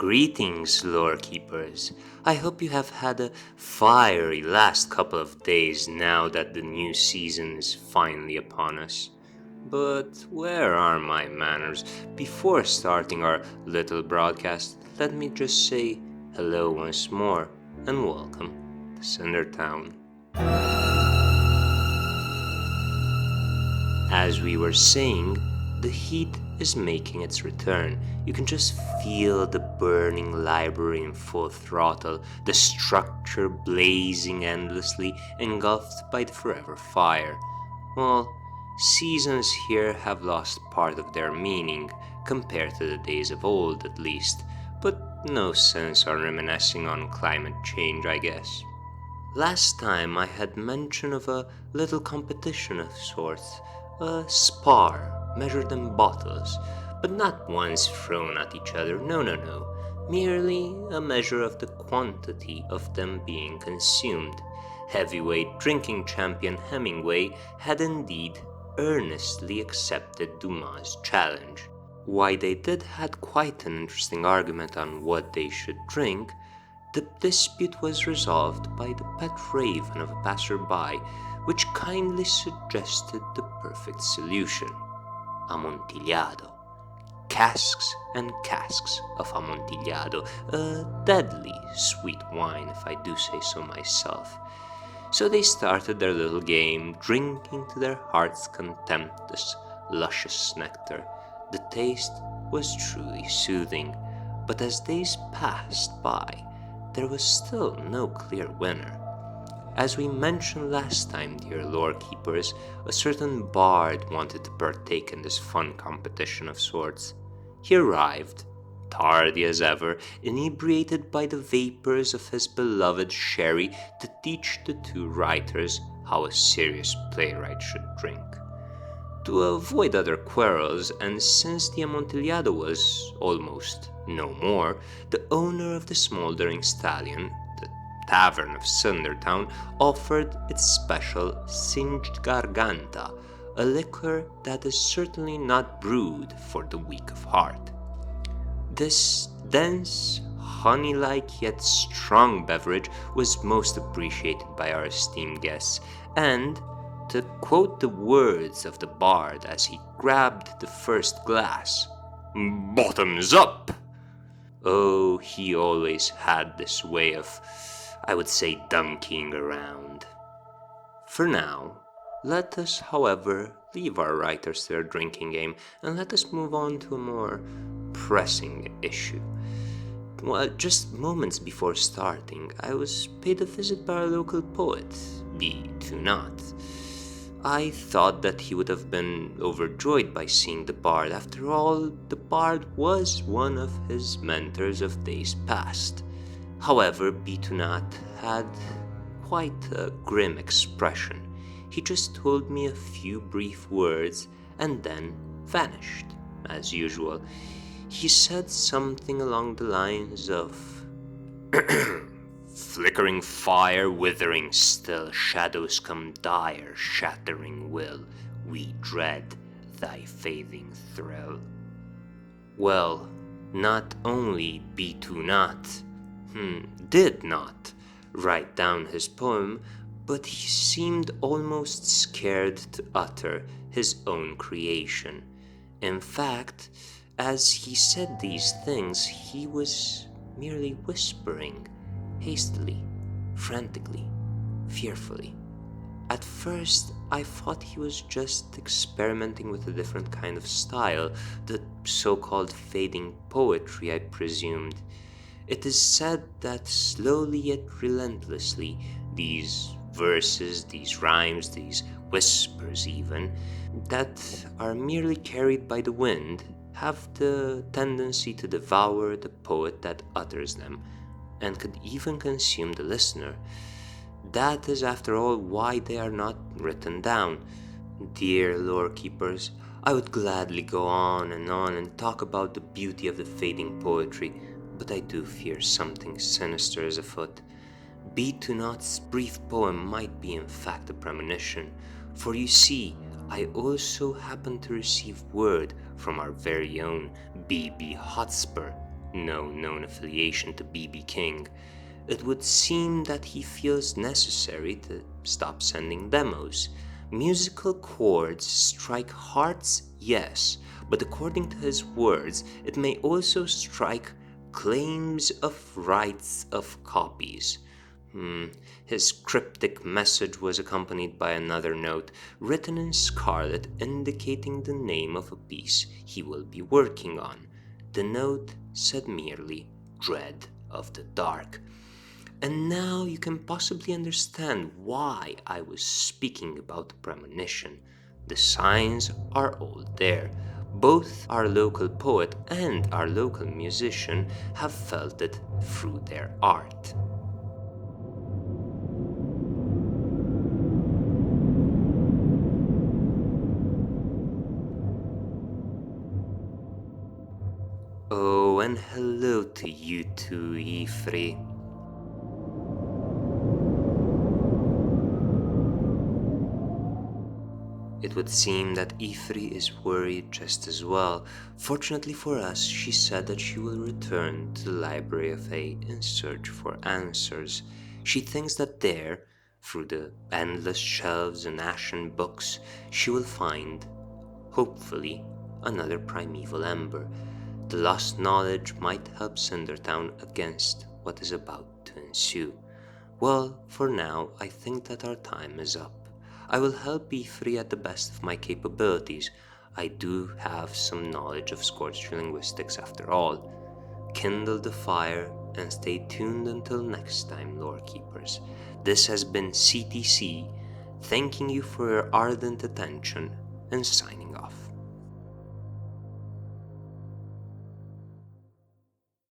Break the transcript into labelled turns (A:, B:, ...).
A: Greetings, lore keepers. I hope you have had a fiery last couple of days now that the new season is finally upon us. But where are my manners? Before starting our little broadcast, let me just say hello once more and welcome to CinderTown. As we were saying, the heat is making its return. You can just feel the burning library in full throttle, the structure blazing endlessly, engulfed by the forever fire. Well, seasons here have lost part of their meaning, compared to the days of old at least, but no sense on reminiscing on climate change, I guess. Last time I had mention of a little competition of sorts, a spar measured in bottles, but not ones thrown at each other, no, merely a measure of the quantity of them being consumed. Heavyweight drinking champion Hemingway had indeed earnestly accepted Dumas' challenge. Why they did had quite an interesting argument on what they should drink. The dispute was resolved by the pet raven of a passerby, which kindly suggested the perfect solution: Amontillado. Casks and casks of Amontillado, a deadly sweet wine if I do say so myself. So they started their little game, drinking to their heart's content this luscious nectar. The taste was truly soothing, but as days passed by, there was still no clear winner. As we mentioned last time, dear lore keepers, a certain bard wanted to partake in this fun competition of sorts. He arrived, tardy as ever, inebriated by the vapors of his beloved sherry, to teach the two writers how a serious playwright should drink. To avoid other quarrels, and since the Amontillado was almost no more, the owner of the smoldering stallion, the tavern of CinderTown, offered its special singed garganta, a liquor that is certainly not brewed for the weak of heart. This dense, honey-like yet strong beverage was most appreciated by our esteemed guests, and, to quote the words of the bard as he grabbed the first glass, "Bottoms up!" Oh, he always had this way of, I would say, donkeying around. For now, let us, however, leave our writers to their drinking game, and let us move on to a more pressing issue. Well, just moments before starting, I was paid a visit by our local poet, B. Tunat. I thought that he would have been overjoyed by seeing the bard. After all, the bard was one of his mentors of days past. However, Bitunat had quite a grim expression. He just told me a few brief words and then vanished, as usual. He said something along the lines of, "Flickering fire, withering still, shadows come dire, shattering will, we dread thy fading thrill." Well, not only Bitunat did not write down his poem, but he seemed almost scared to utter his own creation. In fact, as he said these things, he was merely whispering, hastily, frantically, fearfully. At first, I thought he was just experimenting with a different kind of style, the so-called fading poetry, I presumed. It is said that slowly yet relentlessly, these verses, these rhymes, these whispers even, that are merely carried by the wind, have the tendency to devour the poet that utters them, and could even consume the listener. That is, after all, why they are not written down. Dear lore keepers, I would gladly go on and talk about the beauty of the fading poetry, but I do fear something sinister is afoot. Bitunat's brief poem might be in fact a premonition, for you see, I also happen to receive word from our very own B.B. Hotspur, no known affiliation to BB King, it would seem that he feels necessary to stop sending demos. Musical chords strike hearts, yes, but according to his words, it may also strike claims of rights of copies. His cryptic message was accompanied by another note, written in scarlet, indicating the name of a piece he will be working on. The note said merely, "Dread of the Dark." And now you can possibly understand why I was speaking about the premonition. The signs are all there. Both our local poet and our local musician have felt it through their art. Oh, and hello to you too, Ifri. It would seem that Ifri is worried just as well. Fortunately for us, she said that she will return to the Library of A in search for answers. She thinks that there, through the endless shelves and ashen books, she will find, hopefully, another primeval ember. The lost knowledge might help CinderTown against what is about to ensue. Well, for now, I think that our time is up. I will help E3 at the best of my capabilities. I do have some knowledge of Scorched linguistics after all. Kindle the fire and stay tuned until next time, lore keepers. This has been CTC, thanking you for your ardent attention and signing off.